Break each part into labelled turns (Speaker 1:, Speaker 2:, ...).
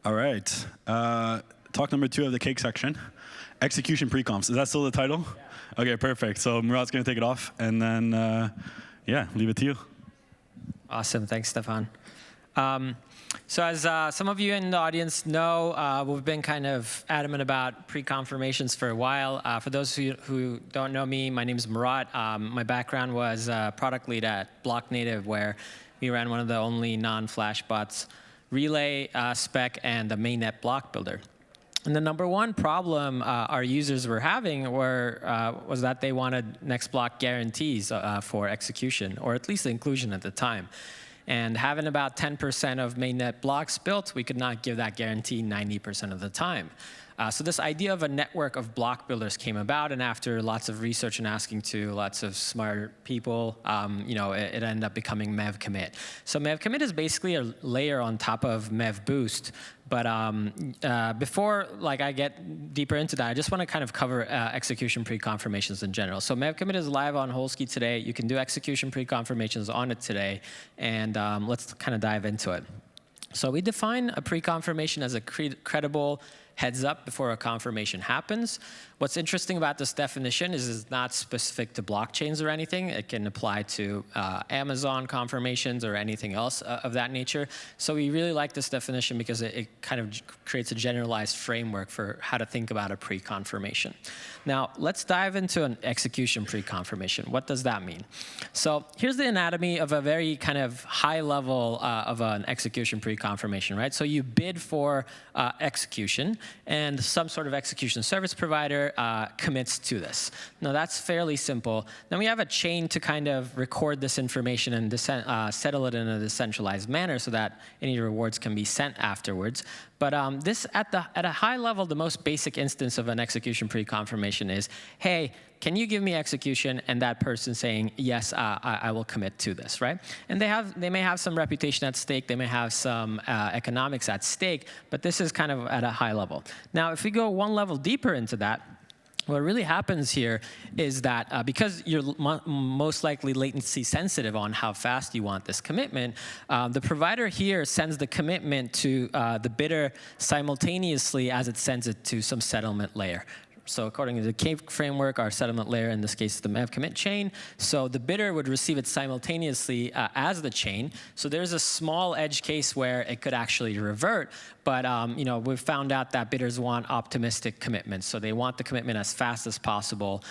Speaker 1: All right. Talk number 2 of the cake section, execution preconfs. Is that still the title? Yeah. OK, perfect. So Murat's going to take it off, and then, yeah, leave it to you.
Speaker 2: Awesome. Thanks, Stefan. So as some of you in the audience know, we've been kind of adamant about pre-confirmations for a while. For those who don't know me, my name is Murat. My background was product lead at Block Native, where we ran one of the only non-Flash bots, Relay, Spec, and the mainnet block builder. And the number one problem our users were having was that they wanted next block guarantees for execution, or at least the inclusion at the time. And having about 10% of mainnet blocks built, we could not give that guarantee 90% of the time. So this idea of a network of block builders came about, and after lots of research and asking to lots of smart people, it ended up becoming Mev Commit. So Mev Commit is basically a layer on top of Mev Boost. But before I get deeper into that, I just want to kind of cover execution pre-confirmations in general. So Mev Commit is live on Holsky today. You can do execution pre-confirmations on it today. And let's kind of dive into it. So we define a pre-confirmation as a credible heads up before a confirmation happens. What's interesting about this definition is it's not specific to blockchains or anything. It can apply to Amazon confirmations or anything else of that nature. So we really like this definition because it kind of creates a generalized framework for how to think about a pre-confirmation. Now, let's dive into an execution pre-confirmation. What does that mean? So here's the anatomy of a very kind of high level of an execution pre-confirmation, right? So you bid for execution, and some sort of execution service provider commits to this. Now, that's fairly simple. Then we have a chain to kind of record this information and settle it in a decentralized manner so that any rewards can be sent afterwards. But this, at a high level, the most basic instance of an execution pre-confirmation is, hey, can you give me execution? And that person saying, yes, I will commit to this, right? And they may have some reputation at stake. They may have some economics at stake. But this is kind of at a high level. Now, if we go one level deeper into that, what really happens here is that because you're most likely latency sensitive on how fast you want this commitment, the provider here sends the commitment to the bidder simultaneously as it sends it to some settlement layer. So according to the cake framework, our settlement layer, in this case, is the Mev commit chain. So the bidder would receive it simultaneously as the chain. So there's a small edge case where it could actually revert. But we've found out that bidders want optimistic commitments. So they want the commitment as fast as possible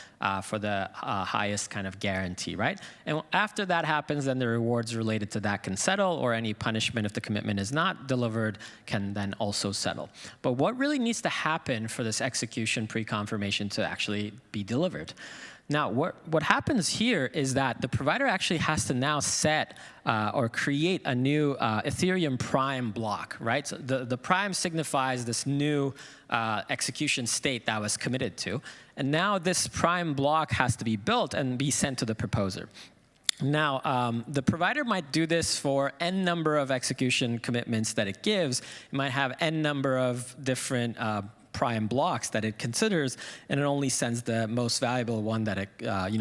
Speaker 2: for the highest kind of guarantee, right? And after that happens, then the rewards related to that can settle, or any punishment if the commitment is not delivered can then also settle. But what really needs to happen for this execution pre-confirmation to actually be delivered? Now, what happens here is that the provider actually has to now set or create a new Ethereum prime block, right? So the prime signifies this new execution state that was committed to. And now this prime block has to be built and be sent to the proposer. Now, the provider might do this for n number of execution commitments that it gives. It might have n number of different prime blocks that it considers, and it only sends the most valuable one that it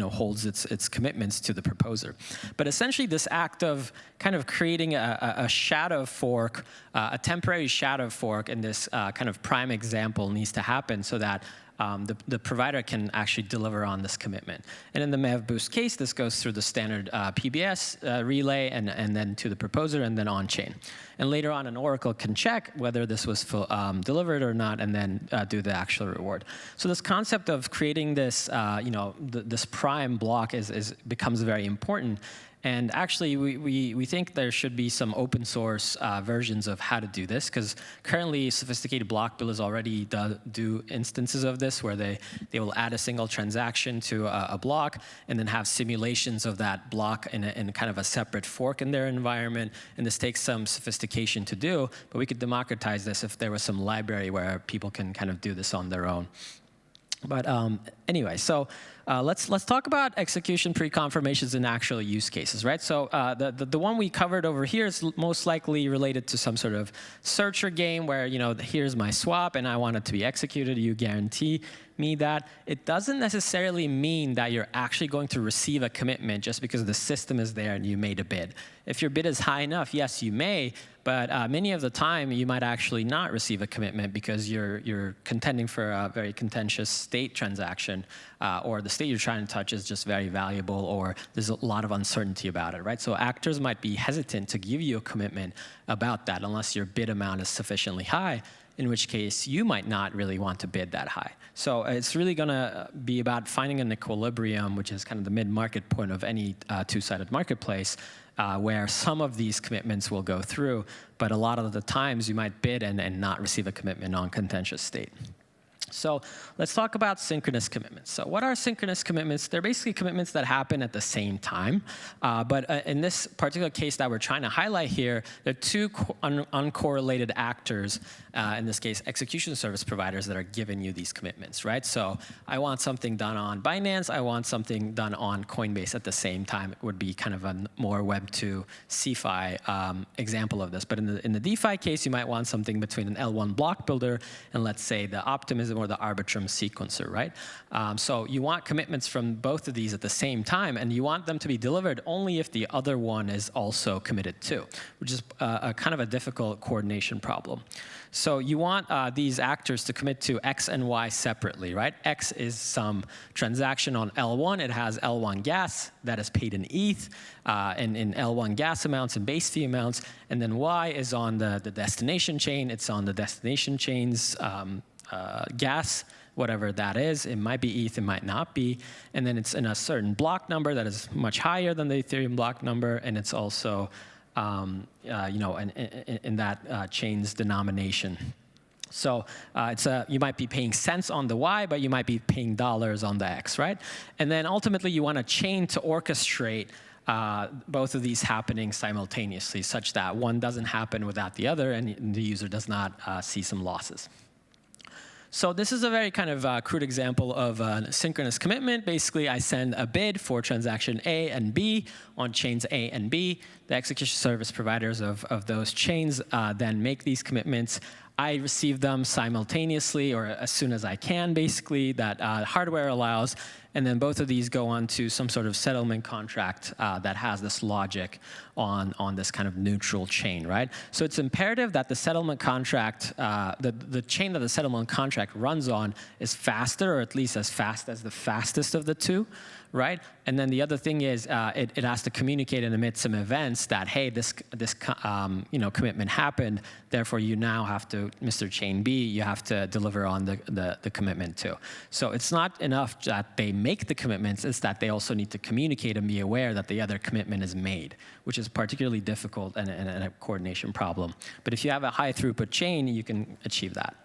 Speaker 2: holds its commitments to the proposer. But essentially, this act of kind of creating a shadow fork, a temporary shadow fork in this kind of prime example needs to happen so that the provider can actually deliver on this commitment. And in the Mev Boost case, this goes through the standard PBS relay and then to the proposer and then on-chain. And later on, an oracle can check whether this was delivered or not and then do the actual reward. So this concept of creating this, this prime block becomes very important. And actually, we think there should be some open source versions of how to do this, because currently sophisticated block builders already do instances of this where they will add a single transaction to a block and then have simulations of that block in kind of a separate fork in their environment. And this takes some sophistication to do, but we could democratize this if there was some library where people can kind of do this on their own. But anyway, so let's talk about execution pre-confirmations in actual use cases, right? So the one we covered over here is most likely related to some sort of searcher game where, here's my swap and I want it to be executed. You guarantee me that. It doesn't necessarily mean that you're actually going to receive a commitment just because the system is there and you made a bid. If your bid is high enough, yes, you may. But many of the time, you might actually not receive a commitment because you're contending for a very contentious state transaction, or the state you're trying to touch is just very valuable, or there's a lot of uncertainty about it, right? So actors might be hesitant to give you a commitment about that unless your bid amount is sufficiently high, in which case you might not really want to bid that high. So it's really going to be about finding an equilibrium, which is kind of the mid-market point of any two-sided marketplace, where some of these commitments will go through, but a lot of the times you might bid and not receive a commitment on contentious state. So let's talk about synchronous commitments. So what are synchronous commitments? They're basically commitments that happen at the same time. But in this particular case that we're trying to highlight here, there are two uncorrelated actors, in this case, execution service providers that are giving you these commitments, right? So I want something done on Binance. I want something done on Coinbase at the same time. It would be kind of a more Web2 CeFi example of this. But in the DeFi case, you might want something between an L1 block builder and, let's say, the Optimism or the Arbitrum sequencer, right? So you want commitments from both of these at the same time, and you want them to be delivered only if the other one is also committed to, which is a kind of a difficult coordination problem. So you want these actors to commit to X and Y separately, right? X is some transaction on L1. It has L1 gas that is paid in ETH, and in L1 gas amounts and base fee amounts. And then Y is on the destination chain. It's on the destination chain's gas, whatever that is. It might be ETH, it might not be. And then it's in a certain block number that is much higher than the Ethereum block number, and it's also in that chain's denomination. So you might be paying cents on the Y, but you might be paying dollars on the X, right? And then ultimately, you want a chain to orchestrate both of these happening simultaneously, such that one doesn't happen without the other, and the user does not see some losses. So this is a very kind of crude example of a synchronous commitment. Basically, I send a bid for transaction A and B on chains A and B. The execution service providers of those chains then make these commitments. I receive them simultaneously or as soon as I can, basically, that hardware allows. And then both of these go on to some sort of settlement contract that has this logic on this kind of neutral chain, right? So it's imperative that the settlement contract, the chain that the settlement contract runs on is faster, or at least as fast as the fastest of the two, right? And then the other thing is it has to communicate and emit some events that, hey, this commitment happened, therefore you now have to, Mr. Chain B, you have to deliver on the commitment too. So it's not enough that they make the commitments, it's that they also need to communicate and be aware that the other commitment is made, which is particularly difficult and a coordination problem. But if you have a high throughput chain, you can achieve that.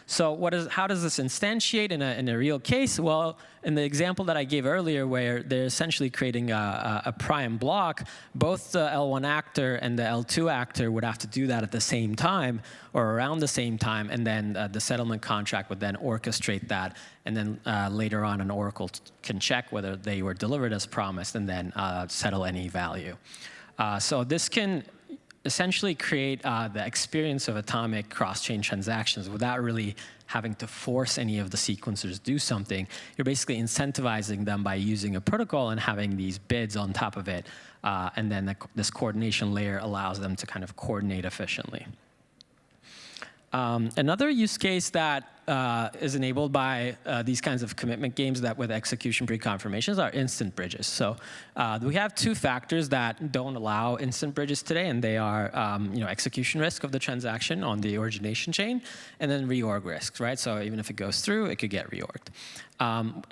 Speaker 2: So how does this instantiate in a real case? Well, in the example that I gave earlier, where they're essentially creating a prime block, both the L1 actor and the L2 actor would have to do that at the same time or around the same time, and then the settlement contract would then orchestrate that, and then later on an oracle can check whether they were delivered as promised and then settle any value. So this can essentially create the experience of atomic cross-chain transactions without really having to force any of the sequencers do something. You're basically incentivizing them by using a protocol and having these bids on top of it. And then this coordination layer allows them to kind of coordinate efficiently. Another use case that is enabled by these kinds of commitment games that with execution pre-confirmations are instant bridges. So we have two factors that don't allow instant bridges today, and they are execution risk of the transaction on the origination chain, and then reorg risks, right? So even if it goes through, it could get reorged.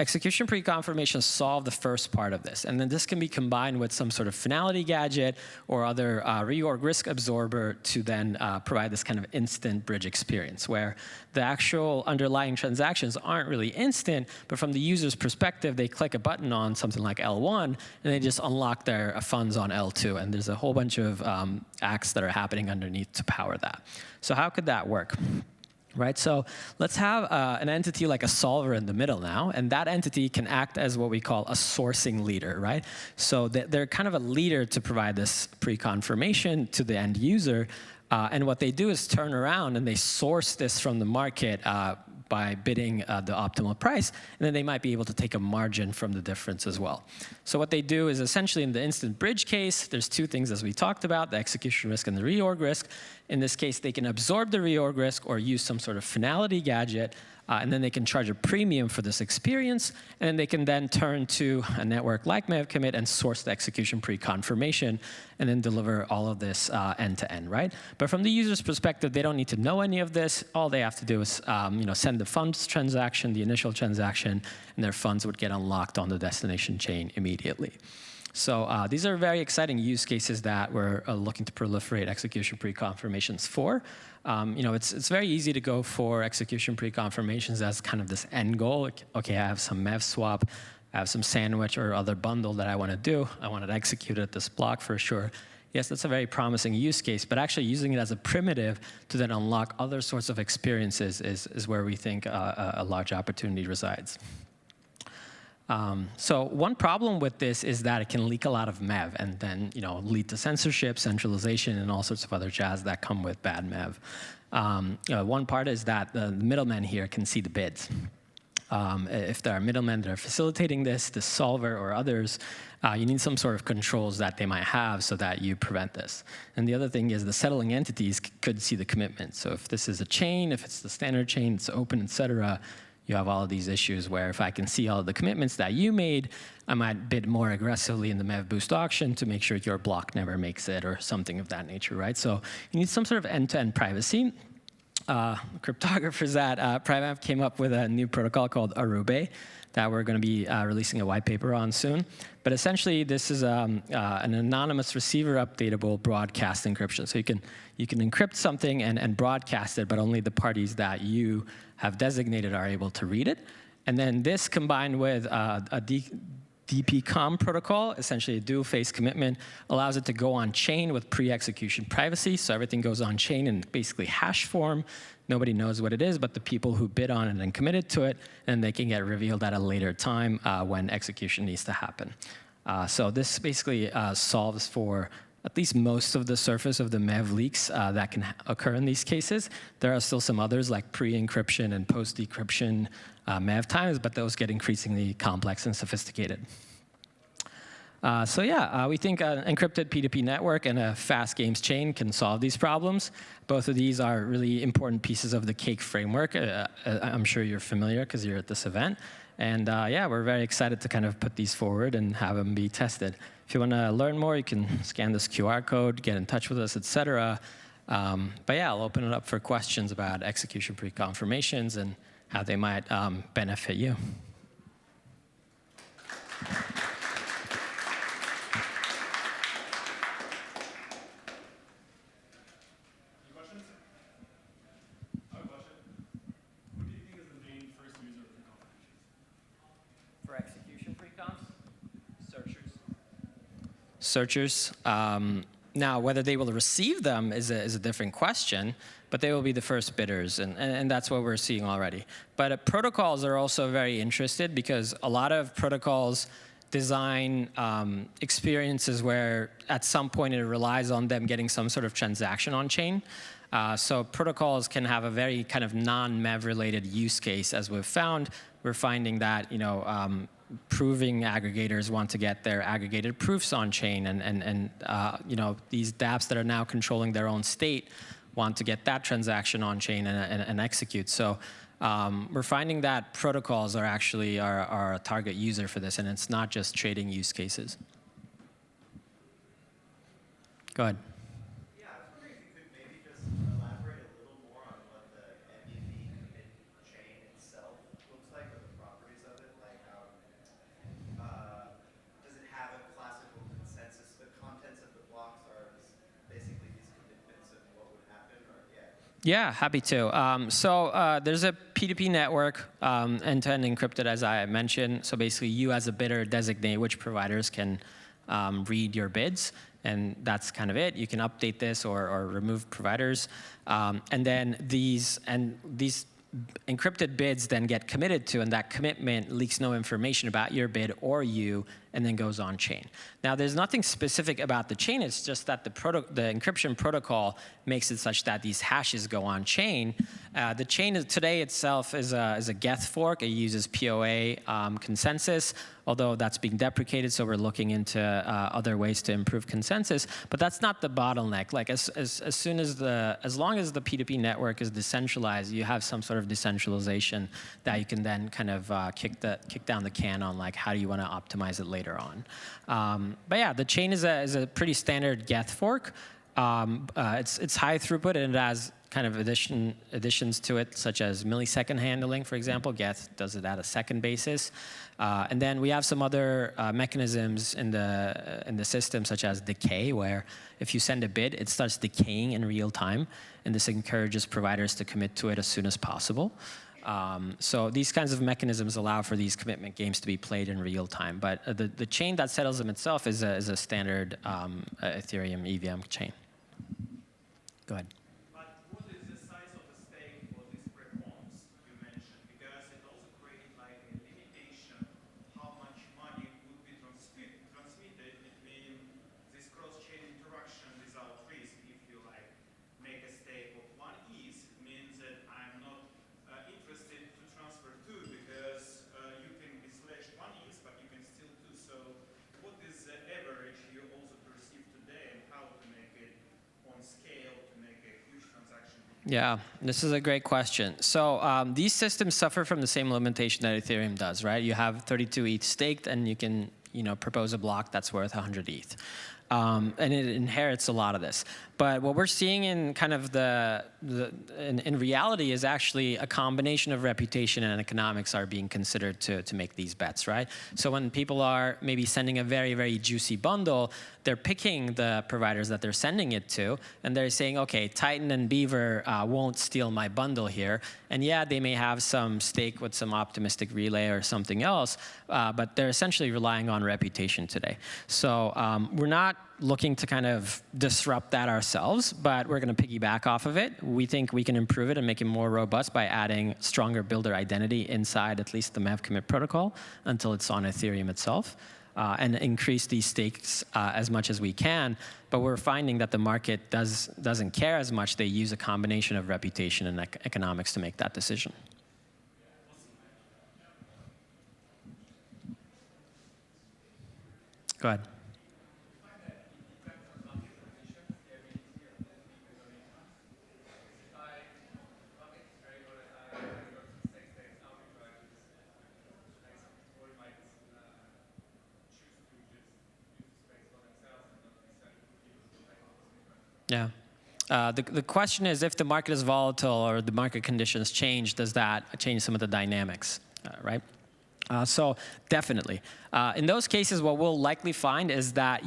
Speaker 2: Execution pre-confirmations solve the first part of this, and then this can be combined with some sort of finality gadget or other reorg risk absorber to then provide this kind of instant bridge experience, where the actual underlying transactions aren't really instant, but from the user's perspective, they click a button on something like L1, and they just unlock their funds on L2, and there's a whole bunch of acts that are happening underneath to power that. So how could that work? Right, so let's have an entity like a solver in the middle now, and that entity can act as what we call a sourcing leader, right? So they're kind of a leader to provide this pre-confirmation to the end user, and what they do is turn around and they source this from the market by bidding the optimal price, and then they might be able to take a margin from the difference as well. So what they do is essentially in the instant bridge case, there's two things as we talked about, the execution risk and the reorg risk. In this case, they can absorb the reorg risk or use some sort of finality gadget, and then they can charge a premium for this experience, and then they can then turn to a network like Mev commit and source the execution pre-confirmation, and then deliver all of this end-to-end, right? But from the user's perspective, they don't need to know any of this. All they have to do is send the funds transaction, the initial transaction, and their funds would get unlocked on the destination chain immediately. So these are very exciting use cases that we're looking to proliferate execution pre-confirmations for. It's very easy to go for execution pre-confirmations as kind of this end goal. Okay, I have some Mev swap, I have some sandwich or other bundle that I want to do. I want to execute at this block for sure. Yes, that's a very promising use case, but actually using it as a primitive to then unlock other sorts of experiences is where we think a large opportunity resides. So one problem with this is that it can leak a lot of Mev and then lead to censorship, centralization, and all sorts of other jazz that come with bad Mev. One part is that the middlemen here can see the bids. If there are middlemen that are facilitating this, the solver or others, you need some sort of controls that they might have so that you prevent this. And the other thing is the settling entities could see the commitment. So if this is a chain, if it's the standard chain, it's open, et cetera, you have all of these issues where if I can see all of the commitments that you made, I might bid more aggressively in the Mev boost auction to make sure your block never makes it or something of that nature, right? So you need some sort of end-to-end privacy. Cryptographers at Primev came up with a new protocol called Arube that we're going to be releasing a white paper on soon. But essentially, this is an anonymous receiver updatable broadcast encryption. So you can encrypt something and broadcast it, but only the parties that you have designated are able to read it. And then this combined with a DPCOM protocol, essentially a dual-phase commitment, allows it to go on chain with pre-execution privacy. So everything goes on chain in basically hash form. Nobody knows what it is, but the people who bid on it and committed to it, and they can get revealed at a later time when execution needs to happen. So this basically solves for at least most of the surface of the Mev leaks that can occur in these cases. There are still some others like pre-encryption and post-decryption Mev times, but those get increasingly complex and sophisticated. We think an encrypted P2P network and a fast games chain can solve these problems. Both of these are really important pieces of the Cake framework. I'm sure you're familiar because you're at this event. And we're very excited to kind of put these forward and have them be tested. If you want to learn more, you can scan this QR code, get in touch with us, et cetera. I'll open it up for questions about execution pre-confirmations and how they might benefit you. Searchers. Now, whether they will receive them is a different question, but they will be the first bidders, and that's what we're seeing already. But protocols are also very interested because a lot of protocols design experiences where at some point it relies on them getting some sort of transaction on chain. So protocols can have a very kind of non-Mev related use case. As we've found, we're finding that proving aggregators want to get their aggregated proofs on chain, and these dApps that are now controlling their own state want to get that transaction on chain and execute. So we're finding that protocols are actually are a target user for this, and it's not just trading use cases. Go ahead. Yeah, happy to. So there's a P2P network, end-to-end encrypted, as I mentioned. So basically, you as a bidder designate which providers can read your bids, and that's kind of it. You can update this or remove providers, and then these encrypted bids then get committed to, and that commitment leaks no information about your bid or you, and then goes on chain. Now, there's nothing specific about the chain. It's just that the encryption protocol makes it such that these hashes go on chain. The chain today itself is a Geth fork. It uses POA consensus, although that's being deprecated, so we're looking into other ways to improve consensus. But that's not the bottleneck. Like as long as the P2P network is decentralized, you have some sort of decentralization that you can then kind of kick down the can on, like how do you want to optimize it later on. But yeah, the chain is a pretty standard Geth fork. It's high throughput, and it has kind of additions to it, such as millisecond handling, for example. Geth does it at a second basis. And then we have some other mechanisms in the system, such as decay, where if you send a bid, it starts decaying in real time, and this encourages providers to commit to it as soon as possible. So these kinds of mechanisms allow for these commitment games to be played in real time. But the chain that settles them itself is a standard Ethereum EVM chain. Go ahead.
Speaker 3: But what is the size of the stake for these preconfs you mentioned? Because it also created like a limitation how much money would be transmitted between this cross-chain interaction without risk. If you like make a stake of 1 ETH, it means that I'm not interested to transfer 2 because you can be slashed 1 ETH, but you can still 2. So what is the average you also perceive today, and how to make it on scale to make a huge transaction?
Speaker 2: Yeah, this is a great question. So these systems suffer from the same limitation that Ethereum does, right? You have 32 ETH staked, and you can propose a block that's worth 100 ETH. And it inherits a lot of this. But what we're seeing in kind of in reality is actually a combination of reputation and economics are being considered to make these bets, right? So when people are maybe sending a very, very juicy bundle, they're picking the providers that they're sending it to, and they're saying, okay, Titan and Beaver won't steal my bundle here. And yeah, they may have some stake with some optimistic relay or something else, but they're essentially relying on reputation today. So we're not looking to kind of disrupt that ourselves, but we're going to piggyback off of it. We think we can improve it and make it more robust by adding stronger builder identity inside at least the MEV commit protocol until it's on Ethereum itself, and increase these stakes as much as we can. But we're finding that the market doesn't care as much. They use a combination of reputation and economics to make that decision. Go ahead. Yeah. The question is, if the market is volatile or the market conditions change, does that change some of the dynamics, right? So definitely. In those cases, what we'll likely find is that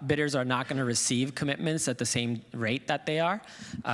Speaker 2: bidders are not going to receive commitments at the same rate that they are.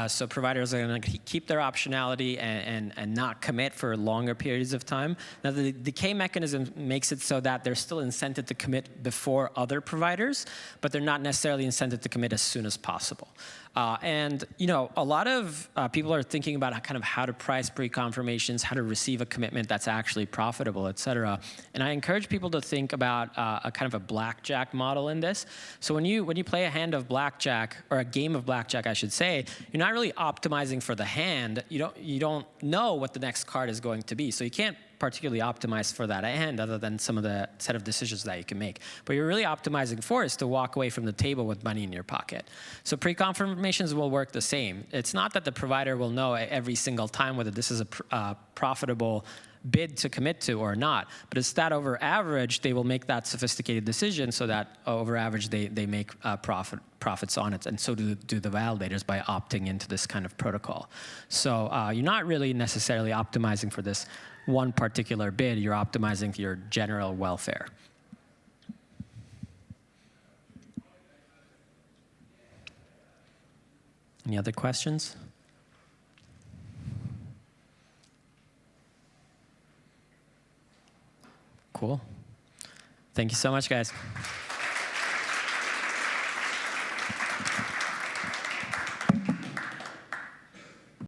Speaker 2: So providers are going to keep their optionality and not commit for longer periods of time. Now, the decay mechanism makes it so that they're still incented to commit before other providers, but they're not necessarily incented to commit as soon as possible. And a lot of people are thinking about kind of how to price pre-confirmations, how to receive a commitment that's actually profitable, et cetera. And I encourage people to think about a kind of a blackjack model in this. So when you play a hand of blackjack, or a game of blackjack, I should say, you're not really optimizing for the hand. You don't know what the next card is going to be, so you can't particularly optimize for that hand other than some of the set of decisions that you can make. But you're really optimizing for is to walk away from the table with money in your pocket. So pre-confirmations will work the same. It's not that the provider will know every single time whether this is a profitable bid to commit to or not, but it's that over average they will make that sophisticated decision so that over average they make profits on it, and so do the validators by opting into this kind of protocol. So you're not really necessarily optimizing for this one particular bid, you're optimizing for your general welfare. Any other questions? Cool. Thank you so much, guys.